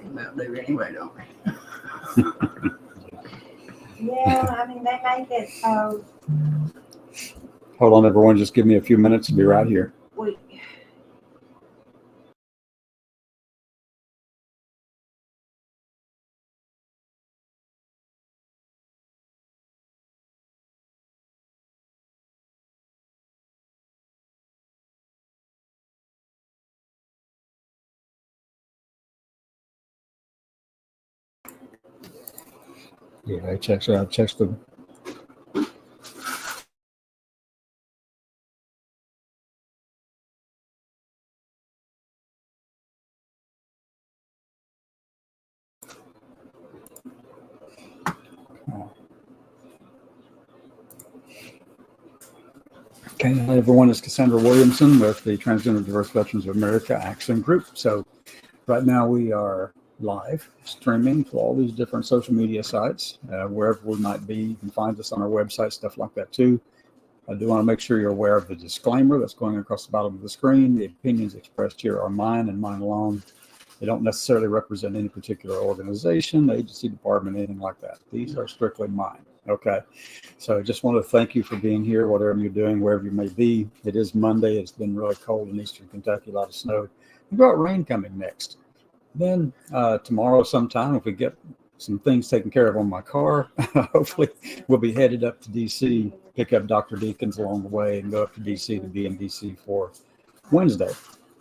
About do anyway, don't we? Yeah, I mean, they make it so Hold on, everyone. Just give me a few minutes to be right here. we. Yeah, I checked them. Okay, hi everyone. It's Cassandra Williamson with the Transgender Diverse Veterans of America Action Group. So right now we are live streaming to all these different social media sites, wherever we might be. You can find us on our website, stuff like that too. I do want to make sure you're aware of the disclaimer that's going across the bottom of the screen. The opinions expressed here are mine and mine alone. They don't necessarily represent any particular organization, agency, department, anything like that. These are strictly mine. Okay. So I just want to thank you for being here, whatever you're doing, wherever you may be. It is Monday. It's been really cold in eastern Kentucky, a lot of snow. We've got rain coming next. Then tomorrow sometime, if we get some things taken care of on my car, hopefully we'll be headed up to DC, pick up Dr. Deacons along the way and go up to DC to be in DC for Wednesday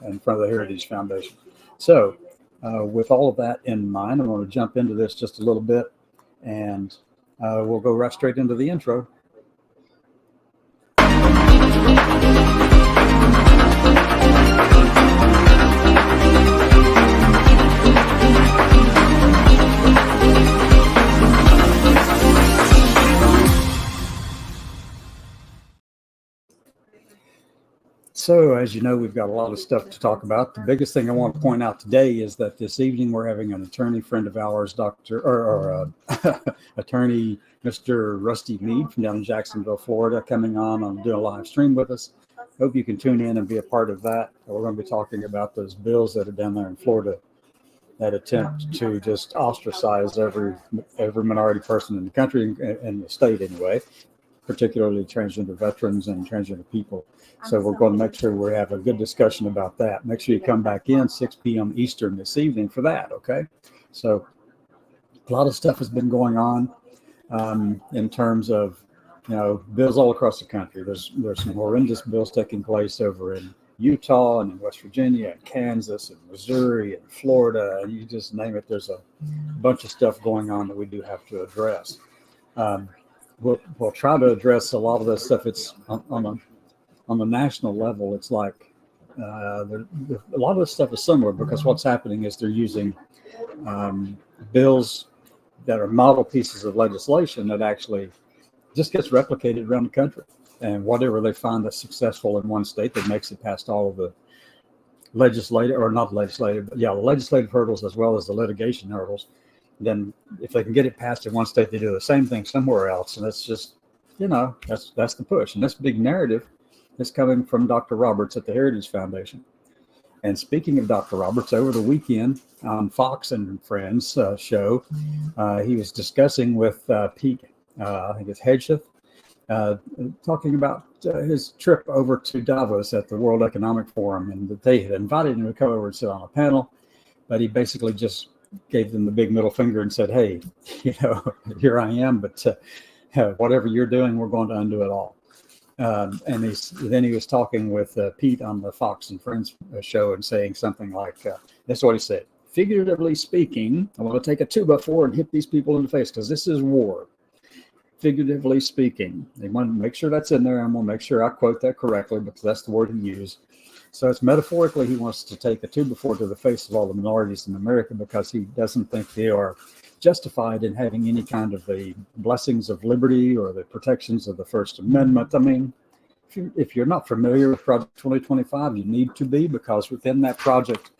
in front of the Heritage Foundation. So with all of that in mind, I'm going to jump into this just a little bit, and we'll go right straight into the intro. So, as you know, we've got a lot of stuff to talk about. The biggest thing I want to point out today is that this evening we're having an attorney friend of ours, attorney Mr. Rusty Mead from down in Jacksonville, Florida, coming on and doing a live stream with us. Hope you can tune in and be a part of that. We're going to be talking about those bills that are down there in Florida that attempt to just ostracize every minority person in the country and the state anyway, particularly transgender veterans and transgender people. So we're going to make sure we have a good discussion about that. Make sure you come back in 6 p.m. Eastern this evening for that, okay? So a lot of stuff has been going on in terms of, bills all across the country. There's some horrendous bills taking place over in Utah and in West Virginia and Kansas and Missouri and Florida, and you just name it. There's a bunch of stuff going on that we do have to address. We'll try to address a lot of this stuff. It's on the national level. It's like a lot of this stuff is similar, because what's happening is they're using bills that are model pieces of legislation that actually just gets replicated around the country. And whatever they find that's successful in one state, that makes it past all of the the legislative hurdles as well as the litigation hurdles. Then if they can get it passed in one state, they do the same thing somewhere else. And it's just, that's the push. And this big narrative is coming from Dr. Roberts at the Heritage Foundation. And speaking of Dr. Roberts, over the weekend on Fox and Friends show, he was discussing with Pete, I think it's Hedgeth, talking about his trip over to Davos at the World Economic Forum, and that they had invited him to come over and sit on a panel, but he basically just gave them the big middle finger and said, hey, here I am, but whatever you're doing, we're going to undo it all. And then he was talking with Pete on the Fox and Friends show and saying something like, this is what he said: figuratively speaking, I want to take a 2x4 and hit these people in the face because this is war. Figuratively speaking, they want to make sure that's in there. I'm going to make sure I quote that correctly, because that's the word he used. So it's metaphorically, he wants to take a 2x4 to the face of all the minorities in America, because he doesn't think they are justified in having any kind of the blessings of liberty or the protections of the First Amendment. I mean, if you're not familiar with Project 2025, you need to be, because within that project,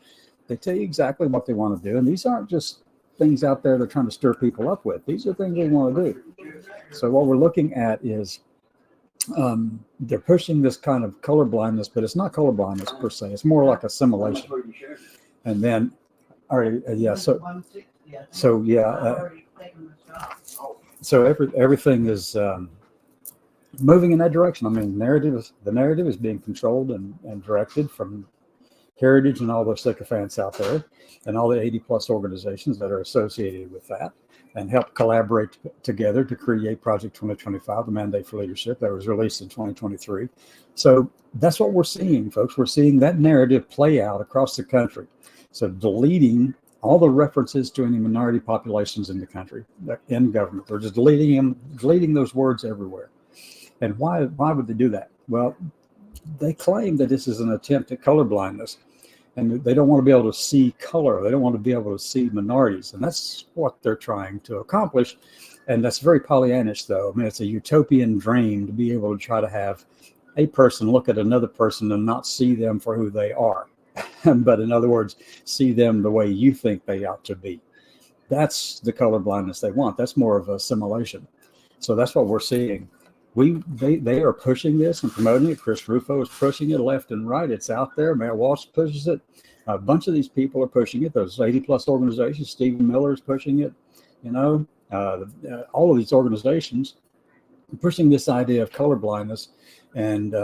they tell you exactly what they want to do. And these aren't just things out there they're trying to stir people up with. These are things they want to do. So what we're looking at is they're pushing this kind of color blindness, but it's not color blindness per se. It's more like assimilation. And then, all right, yeah. So everything is moving in that direction. I mean, the narrative is being controlled and directed from Heritage and all those sycophants out there, and all the 80 plus organizations that are associated with that, and help collaborate together to create Project 2025, the Mandate for Leadership that was released in 2023. So that's what we're seeing, folks. We're seeing that narrative play out across the country. So deleting all the references to any minority populations in the country, in government. They're just deleting those words everywhere. And why would they do that? Well, they claim that this is an attempt at color blindness, and they don't want to be able to see color. They don't want to be able to see minorities, and that's what they're trying to accomplish. And that's very Pollyannish, though. I mean, it's a utopian dream to be able to try to have a person look at another person and not see them for who they are, but in other words, see them the way you think they ought to be. That's the color blindness they want. That's more of assimilation. So that's what we're seeing. They are pushing this and promoting it. Chris Rufo is pushing it left and right. It's out there. Mayor Walsh pushes it. A bunch of these people are pushing it. Those 80 plus organizations. Stephen Miller is pushing it. All of these organizations are pushing this idea of color blindness. And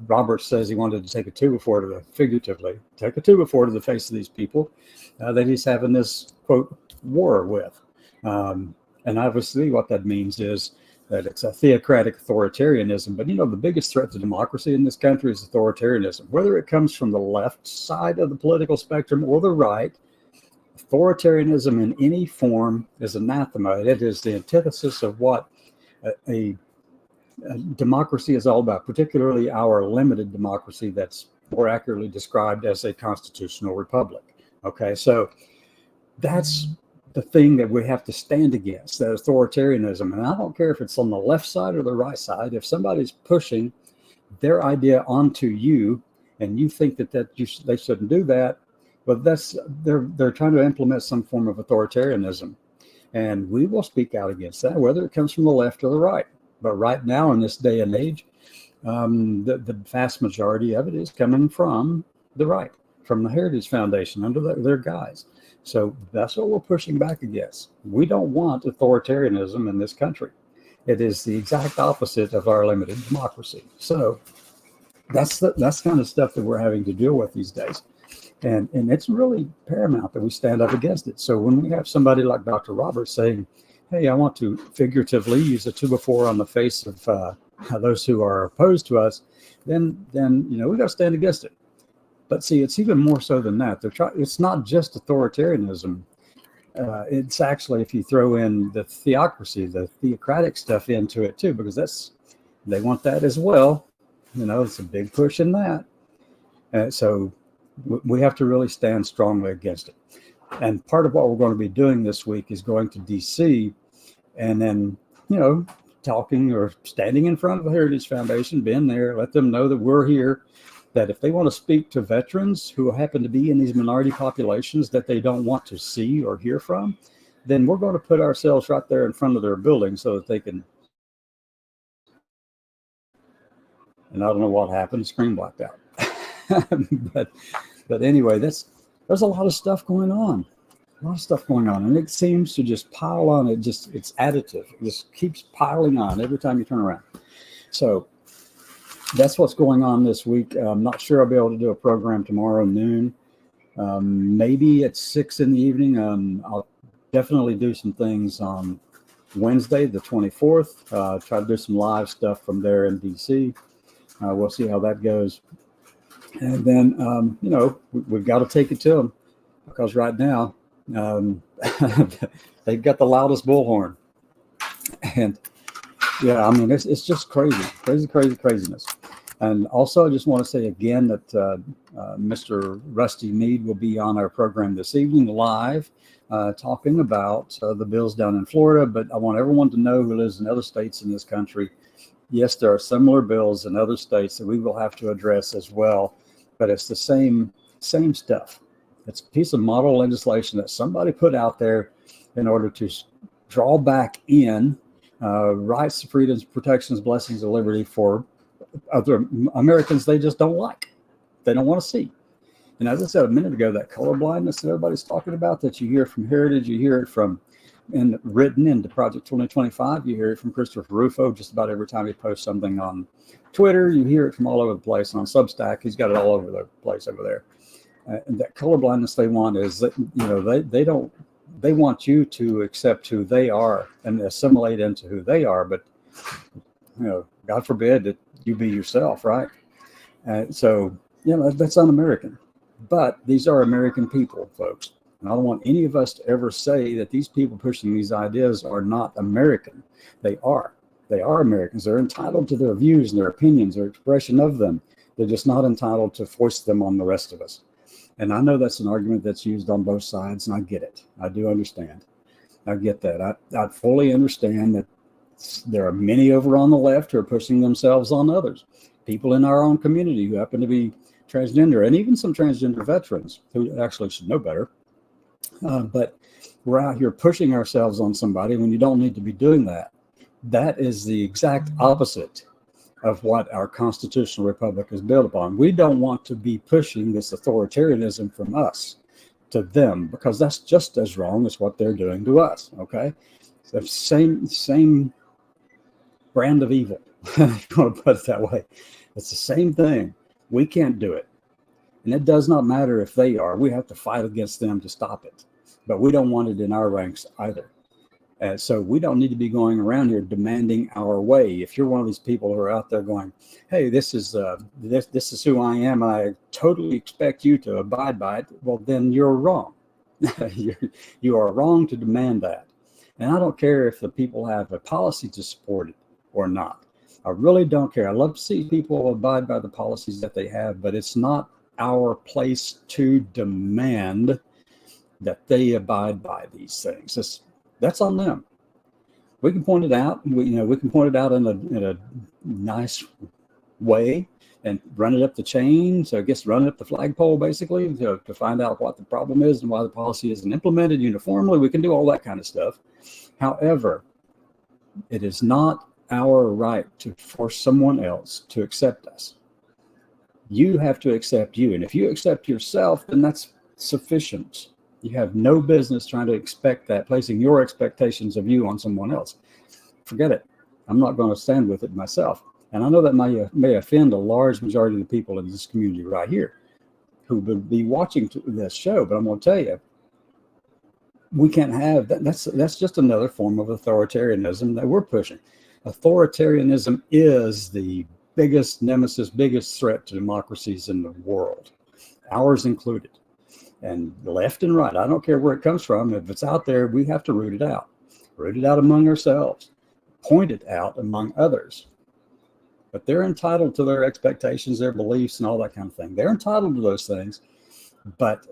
Roberts says he wanted to take a two-by-four to the face of these people that he's having this, quote, war with. And obviously what that means is that it's a theocratic authoritarianism. But, the biggest threat to democracy in this country is authoritarianism. Whether it comes from the left side of the political spectrum or the right, authoritarianism in any form is anathema. It is the antithesis of what a democracy is all about, particularly our limited democracy that's more accurately described as a constitutional republic. Okay, so that's the thing that we have to stand against, that authoritarianism. And I don't care if it's on the left side or the right side. If somebody's pushing their idea onto you and you think that they shouldn't do that, but they're trying to implement some form of authoritarianism. And we will speak out against that, whether it comes from the left or the right. But right now, in this day and age, the vast majority of it is coming from the right, from the Heritage Foundation under their guise. So that's what we're pushing back against. We don't want authoritarianism in this country. It is the exact opposite of our limited democracy. So that's kind of stuff that we're having to deal with these days. And it's really paramount that we stand up against it. So when we have somebody like Dr. Roberts saying, hey, I want to figuratively use a two-by-four on the face of those who are opposed to us, then we got to stand against it. But see, it's even more so than that. It's not just authoritarianism. It's actually, if you throw in the theocracy, the theocratic stuff into it too, because they want that as well. It's a big push in that. So we have to really stand strongly against it. And part of what we're going to be doing this week is going to DC and then, talking or standing in front of the Heritage Foundation, being there, let them know that we're here, that if they want to speak to veterans who happen to be in these minority populations that they don't want to see or hear from, then we're going to put ourselves right there in front of their building so that they can, and I don't know what happened, the screen blacked out. but anyway, there's a lot of stuff going on. And it seems to just pile on. It's additive. It just keeps piling on every time you turn around. So that's what's going on this week. I'm not sure I'll be able to do a program tomorrow noon. Maybe at 6 in the evening. I'll definitely do some things on Wednesday, the 24th. Try to do some live stuff from there in DC. We'll see how that goes. And then, we've got to take it to them, because right now they've got the loudest bullhorn. And yeah, I mean, it's just craziness. And also, I just want to say again that Mr. Rusty Mead will be on our program this evening live, talking about the bills down in Florida. But I want everyone to know who lives in other states in this country, yes, there are similar bills in other states that we will have to address as well. But it's the same stuff. It's a piece of model legislation that somebody put out there in order to draw back in rights, freedoms, protections, blessings, and liberty for other Americans they just don't like. They don't want to see. And as I said a minute ago, that color blindness that everybody's talking about, that you hear from Heritage, you hear it from, and written into Project 2025, you hear it from Christopher Rufo just about every time he posts something on Twitter. You hear it from all over the place. On Substack, he's got it all over the place over there. And that color blindness they want is that, they want you to accept who they are and assimilate into who they are. But, God forbid that you be yourself, right? So, that's un-American. But these are American people, folks. And I don't want any of us to ever say that these people pushing these ideas are not American. They are. They are Americans. They're entitled to their views and their opinions, their expression of them. They're just not entitled to force them on the rest of us. And I know that's an argument that's used on both sides, and I get it. I do understand. I get that. I fully understand that there are many over on the left who are pushing themselves on others. People in our own community who happen to be transgender, and even some transgender veterans who actually should know better. But we're out here pushing ourselves on somebody when you don't need to be doing that. That is the exact opposite of what our constitutional republic is built upon. We don't want to be pushing this authoritarianism from us to them, because that's just as wrong as what they're doing to us. Okay, it's the same brand of evil. If you want to put it that way, it's the same thing. We can't do it, and it does not matter if they are. We have to fight against them to stop it, but we don't want it in our ranks either. So we don't need to be going around here demanding our way. If you're one of these people who are out there going, "Hey, this is who I am, and I totally expect you to abide by it," well, then you're wrong. You are wrong to demand that. And I don't care if the people have a policy to support it or not. I really don't care. I love to see people abide by the policies that they have, but it's not our place to demand that they abide by these things. That's on them. We can point it out. We can point it out in a nice way and run it up the chain. So I guess run it up the flagpole, basically, to find out what the problem is and why the policy isn't implemented uniformly. We can do all that kind of stuff. However, it is not our right to force someone else to accept us. You have to accept you. And if you accept yourself, then that's sufficient. You have no business trying to expect that, placing your expectations of you on someone else. Forget it. I'm not going to stand with it myself. And I know that may offend a large majority of the people in this community right here who would be watching this show, but I'm going to tell you, we can't have that. That's just another form of authoritarianism that we're pushing. Authoritarianism is the biggest nemesis, biggest threat to democracies in the world, ours included. And left and right, I don't care where it comes from. If it's out there, we have to root it out. Root it out among ourselves. Point it out among others. But they're entitled to their expectations, their beliefs, and all that kind of thing. They're entitled to those things, but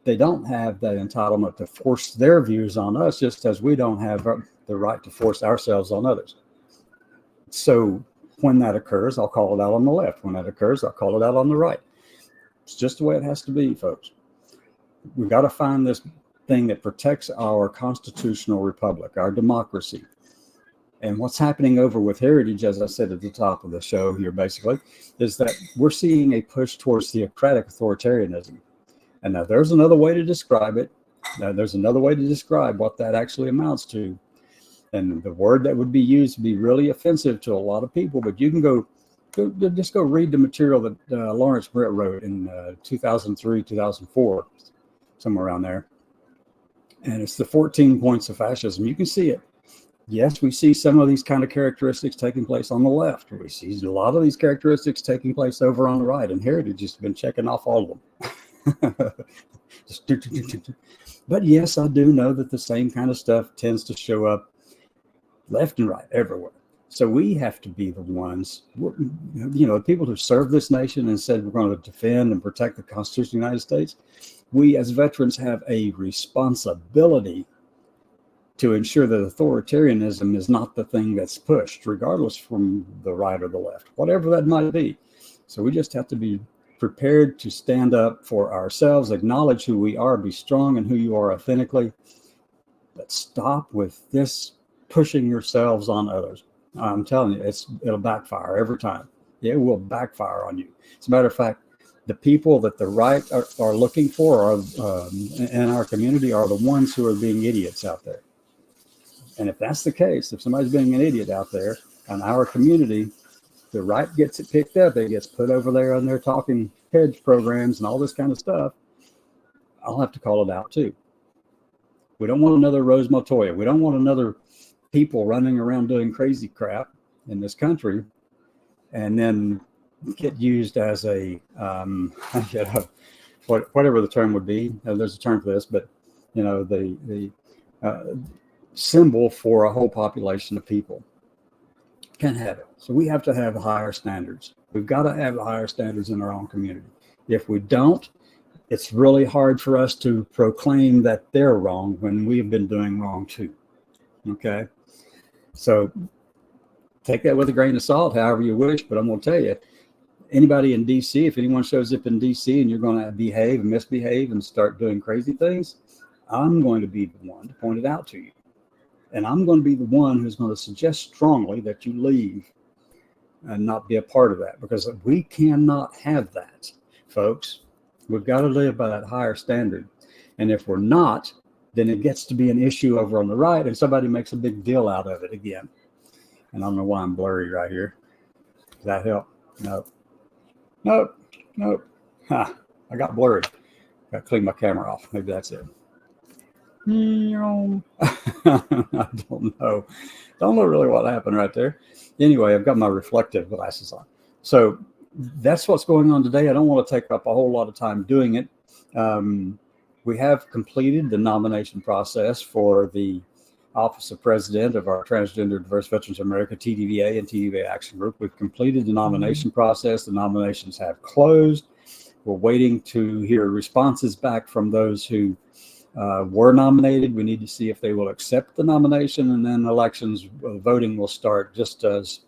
they don't have that entitlement to force their views on us, just as we don't have the right to force ourselves on others. So when that occurs, I'll call it out on the left. When that occurs, I'll call it out on the right. It's just the way it has to be, folks. We've got to find this thing that protects our constitutional republic, our democracy. And what's happening over with Heritage, as I said at the top of the show here, basically, is that we're seeing a push towards theocratic authoritarianism. And now there's another way to describe it. Now there's another way to describe what that actually amounts to. And the word that would be used would be really offensive to a lot of people, but you can just go read the material that Lawrence Brett wrote in 2003, 2004, somewhere around there. And it's the 14 points of fascism. You can see it. Yes, we see some of these kind of characteristics taking place on the left. We see a lot of these characteristics taking place over on the right. And Heritage has been checking off all of them. But yes, I do know that the same kind of stuff tends to show up left and right, everywhere. So we have to be the ones, people who serve this nation and said we're going to defend and protect the Constitution of the United States. We as veterans have a responsibility to ensure that authoritarianism is not the thing that's pushed, regardless from the right or the left, whatever that might be. So we just have to be prepared to stand up for ourselves, acknowledge who we are, be strong in who you are authentically. But stop with this pushing yourselves on others. I'm telling you, it'll backfire every time. It will backfire on you. As a matter of fact, the people that the right are looking for in our community are the ones who are being idiots out there. And if that's the case, if somebody's being an idiot out there in our community, the right gets it picked up. It gets put over there on their talking heads programs and all this kind of stuff. I'll have to call it out too. We don't want another Rose Montoya. We don't want another people running around doing crazy crap in this country and then get used as a, whatever the term would be. There's a term for this, but the symbol for a whole population of people. Can't have it. So we have to have higher standards. We've got to have higher standards in our own community. If we don't, it's really hard for us to proclaim that they're wrong when we've been doing wrong too. Okay? So take that with a grain of salt, however you wish, but I'm going to tell you, anybody in DC, if anyone shows up in DC and you're going to behave and misbehave and start doing crazy things, I'm going to be the one to point it out to you. And I'm going to be the one who's going to suggest strongly that you leave and not be a part of that, because we cannot have that, folks. We've got to live by that higher standard. And if we're not, then it gets to be an issue over on the right and somebody makes a big deal out of it again. And I don't know why I'm blurry right here. Does that help? Nope. I got blurry. Got to clean my camera off. Maybe that's it. I don't know. Don't know really what happened right there. Anyway, I've got my reflective glasses on. So that's what's going on today. I don't want to take up a whole lot of time doing it. We have completed the nomination process for the Office of President of our Transgender Diverse Veterans of America, TDVA and TDVA Action Group. We've completed the nomination process. The nominations have closed. We're waiting to hear responses back from those who were nominated. We need to see if they will accept the nomination, and then elections voting will start just as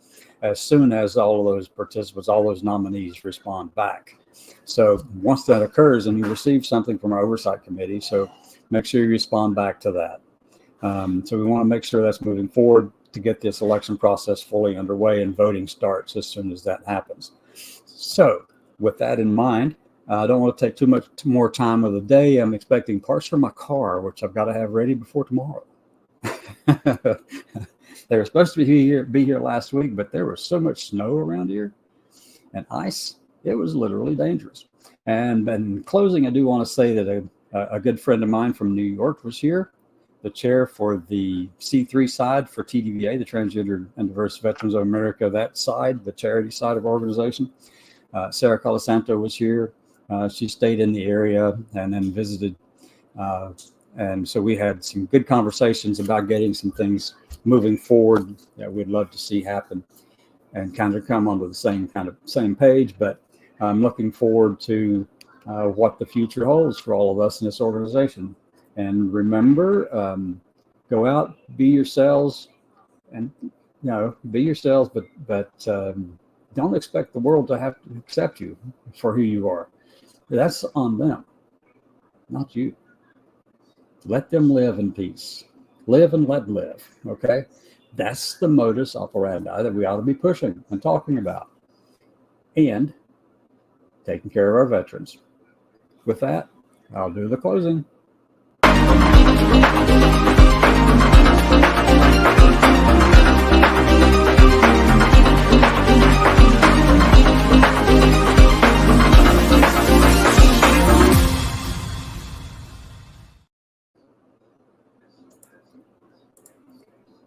soon as all of those participants, all those nominees respond back. So once that occurs and you receive something from our oversight committee, so make sure you respond back to that. So we want to make sure that's moving forward to get this election process fully underway and voting starts as soon as that happens. So with that in mind, I don't want to take too much more time of the day. I'm expecting parts for my car, which I've got to have ready before tomorrow. They were supposed to be here last week, but there was so much snow around here and ice, it was literally dangerous. And in closing, I do want to say that a good friend of mine from New York was here, the chair for the C3 side for TDVA, the Transgender and Diverse Veterans of America, that side, the charity side of our organization. Sarah Colasanto was here. She stayed in the area and then visited. And so we had some good conversations about getting some things moving forward that we'd love to see happen and kind of come onto the same page. But I'm looking forward to what the future holds for all of us in this organization. And remember, go out, be yourselves, and be yourselves, but don't expect the world to have to accept you for who you are. That's on them, not you. Let them live in peace. Live and let live, okay? That's the modus operandi that we ought to be pushing and talking about. And taking care of our veterans. With that, I'll do the closing.